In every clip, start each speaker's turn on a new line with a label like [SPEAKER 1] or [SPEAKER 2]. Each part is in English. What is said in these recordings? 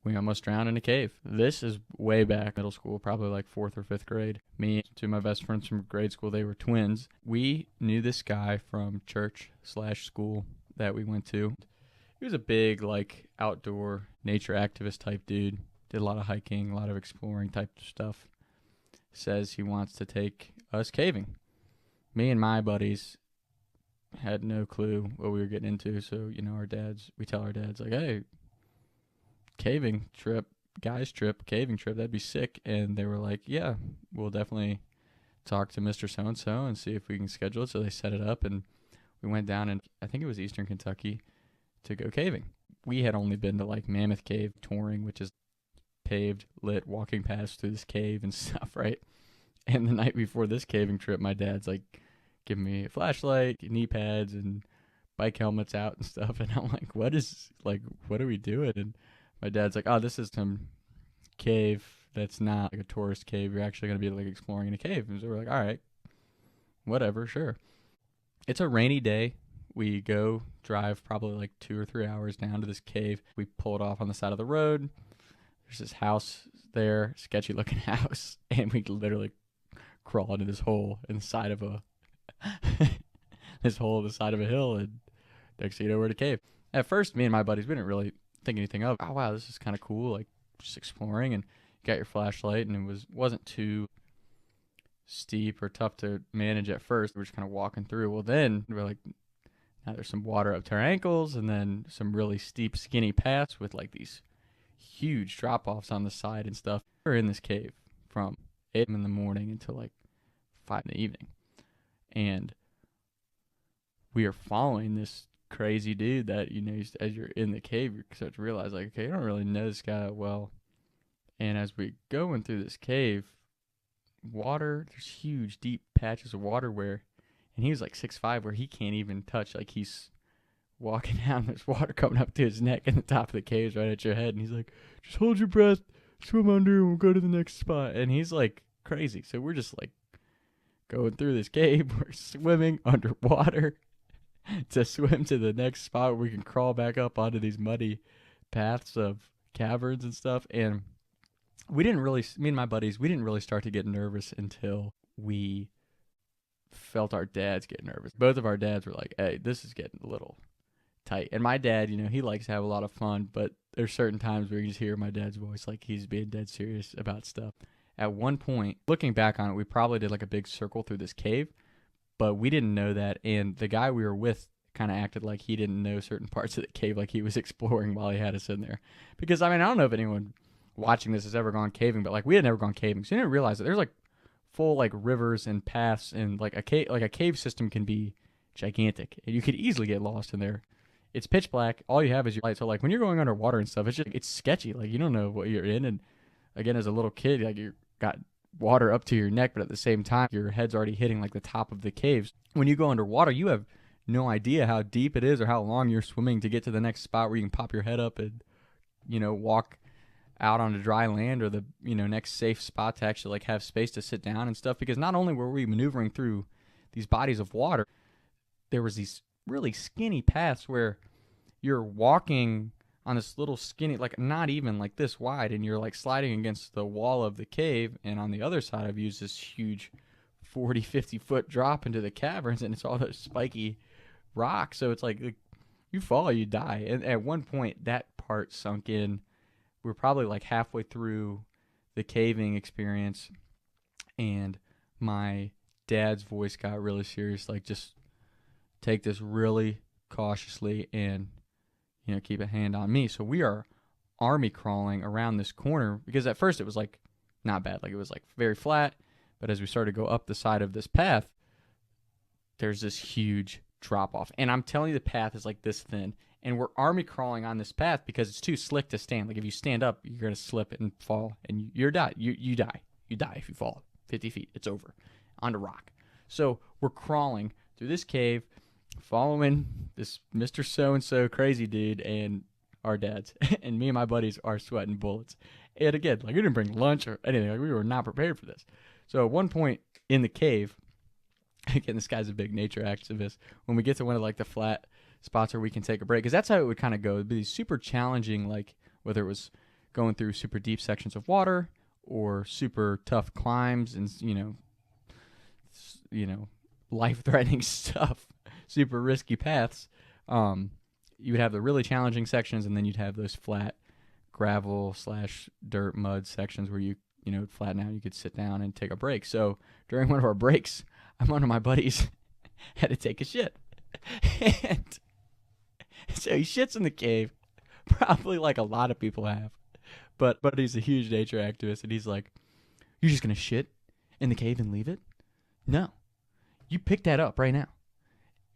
[SPEAKER 1] We almost drowned in a cave. This is way back middle school, probably like 4th or 5th grade. Me, two of my best friends from grade school, they were twins. We knew this guy from church/school that we went to. He was a big, like, outdoor nature activist type dude. Did a lot of hiking, a lot of exploring type stuff. Says he wants to take us caving. Me and my buddies had no clue what we were getting into. So, we tell our dads, like, hey, caving trip, guys trip, caving trip, that'd be sick. And they were like, yeah, we'll definitely talk to Mr. So-and-so and see if we can schedule it. So they set it up, and we went down, and I think it was Eastern Kentucky, to go caving. We had only been to like Mammoth Cave touring, which is paved, lit, walking paths through this cave and stuff, right? And the night before this caving trip, my dad's like giving me a flashlight, knee pads, and bike helmets out and stuff. And I'm like, what are we doing? And my dad's like, oh, this is some cave that's not like a tourist cave. You're actually going to be like exploring in a cave. And so we're like, all right, whatever, sure. It's a rainy day. We go drive probably like 2 or 3 hours down to this cave. We pull it off on the side of the road. There's this house there, sketchy looking house. And we literally crawl into this hole in the side of a hill, and next thing you know, we're in a cave. At first, me and my buddies, we didn't really think anything of, oh wow, this is kind of cool, like just exploring, and you got your flashlight, and it wasn't too steep or tough to manage at first. We're just kind of walking through. Well, then we're like, now there's some water up to our ankles, and then some really steep, skinny paths with like these huge drop-offs on the side and stuff. We're in this cave from 8 in the morning until like 5 in the evening. And we are following this crazy dude that, as you're in the cave, you start to realize, like, okay, I don't really know this guy that well. And as we going through this cave, there's huge, deep patches of water and he was like 6'5", where he can't even touch, like he's walking down, there's water coming up to his neck, and the top of the cave is right at your head. And he's like, just hold your breath, swim under, and we'll go to the next spot. And he's like crazy. So we're just like going through this cave. We're swimming underwater to swim to the next spot where we can crawl back up onto these muddy paths of caverns and stuff. And me and my buddies, we didn't really start to get nervous until we felt our dads get nervous. Both of our dads were like, hey, this is getting a little tight. And my dad, he likes to have a lot of fun, but there's certain times where you just hear my dad's voice, like he's being dead serious about stuff. At one point, looking back on it, we probably did like a big circle through this cave, but we didn't know that. And the guy we were with kind of acted like he didn't know certain parts of the cave, like he was exploring while he had us in there. Because, I don't know if anyone watching this has ever gone caving, but like we had never gone caving. So you didn't realize that there's like full like rivers and paths, and like a cave system can be gigantic, and you could easily get lost in there. It's pitch black. All you have is your light. So like when you're going underwater and stuff, it's sketchy. Like you don't know what you're in. And again, as a little kid, like you got water up to your neck, but at the same time, your head's already hitting like the top of the caves. When you go underwater, you have no idea how deep it is or how long you're swimming to get to the next spot where you can pop your head up and, walk out onto dry land, or the, next safe spot to actually like have space to sit down and stuff. Because not only were we maneuvering through these bodies of water, there was these really skinny paths where you're walking on this little skinny, like not even like this wide, and you're like sliding against the wall of the cave. And on the other side, I've used this huge 40, 50 foot drop into the caverns, and it's all those spiky rocks. So it's like you fall, you die. And at one point, that part sunk in. We're probably like halfway through the caving experience, and my dad's voice got really serious, like just take this really cautiously and, keep a hand on me. So we are army crawling around this corner, because at first it was like not bad. Like it was like very flat, but as we started to go up the side of this path, there's this huge drop off. And I'm telling you, the path is like this thin. And we're army crawling on this path because it's too slick to stand. Like if you stand up, you're going to slip and fall, and you die. You die. You die if you fall 50 feet. It's over. Onto rock. So we're crawling through this cave, following this Mr. So-and-so crazy dude and our dads. And me and my buddies are sweating bullets. And again, like we didn't bring lunch or anything. Like we were not prepared for this. So at one point in the cave, again, this guy's a big nature activist. When we get to one of like the flat spots where we can take a break, because that's how it would kind of go. It'd be super challenging, like whether it was going through super deep sections of water or super tough climbs and life-threatening stuff, super risky paths. You would have the really challenging sections, and then you'd have those flat gravel/dirt mud sections where you flatten out. You could sit down and take a break. So during one of our breaks, one of my buddies had to take a shit, and so he shits in the cave, probably like a lot of people have. But he's a huge nature activist, and he's like, "You're just gonna shit in the cave and leave it? No, you pick that up right now."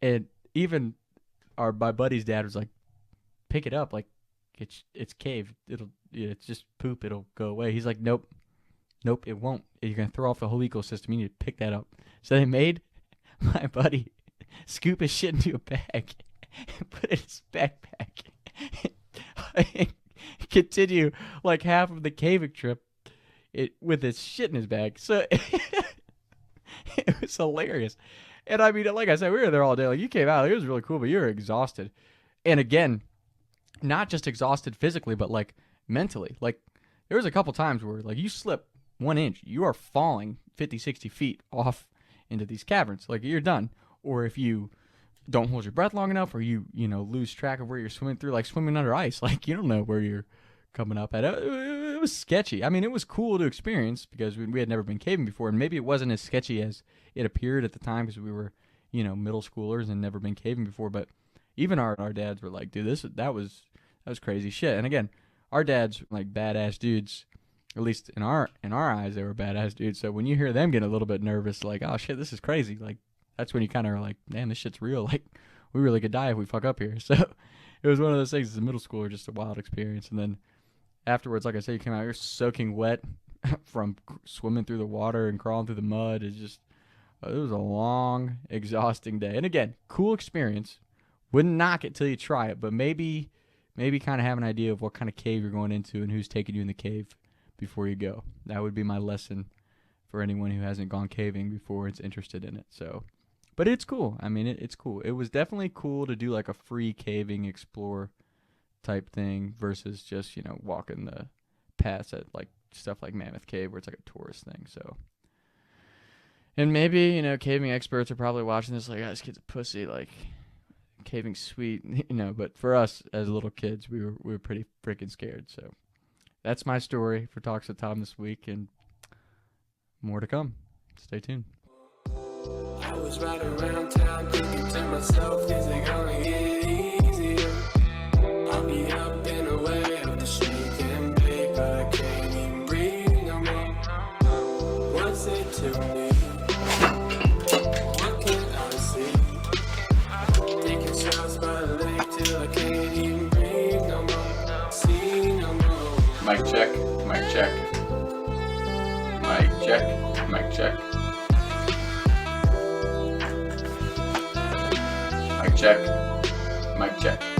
[SPEAKER 1] And even my buddy's dad was like, "Pick it up, like it's cave. It's just poop. It'll go away." He's like, "Nope, it won't. You're gonna throw off the whole ecosystem. You need to pick that up." So they made my buddy scoop his shit into a bag and put it in his backpack. Continue like half of the caving trip with his shit in his bag. So it was hilarious. And I mean, like I said, we were there all day. Like, you came out, it was really cool, but you were exhausted. And again, not just exhausted physically, but like mentally. Like, there was a couple times where like you slip 1 inch, you are falling 50, 60 feet off into these caverns. Like, you're done. Or if you don't hold your breath long enough, or you lose track of where you're swimming through, like swimming under ice. Like, you don't know where you're coming up at. It was sketchy. I mean, it was cool to experience because we had never been caving before, and maybe it wasn't as sketchy as it appeared at the time because we were, middle schoolers and never been caving before. But even our dads were like, "Dude, that was crazy shit." And again, our dads like badass dudes. At least in our eyes, they were badass dudes. So when you hear them get a little bit nervous, like, "Oh shit, this is crazy," like, that's when you kind of are like, "Man, this shit's real. Like, we really could die if we fuck up here." So it was one of those things as a middle schooler, just a wild experience. And then afterwards, like I said, you came out, you're soaking wet from swimming through the water and crawling through the mud. It was a long, exhausting day. And again, cool experience. Wouldn't knock it till you try it, but maybe kind of have an idea of what kind of cave you're going into and who's taking you in the cave before you go. That would be my lesson for anyone who hasn't gone caving before and's interested in it. So, but it's cool. I mean, it's cool. It was definitely cool to do like a free caving explore type thing versus just, walking the paths at like stuff like Mammoth Cave where it's like a tourist thing. So, and maybe, caving experts are probably watching this like, "Oh, this kid's a pussy, like, caving's sweet," but for us as little kids, we were pretty freaking scared. So that's my story for Talks with Tom this week, and more to come. Stay tuned. I was riding around town thinking to myself, is it gonna get easier? I'll be up and away up the street getting big, but I can't even breathe no more. What's it to me? What can I see? Taking shots by the lake till I can't even breathe no more. See no more. Mic check, mic check. Mic check, mic check. Mic check, mic check.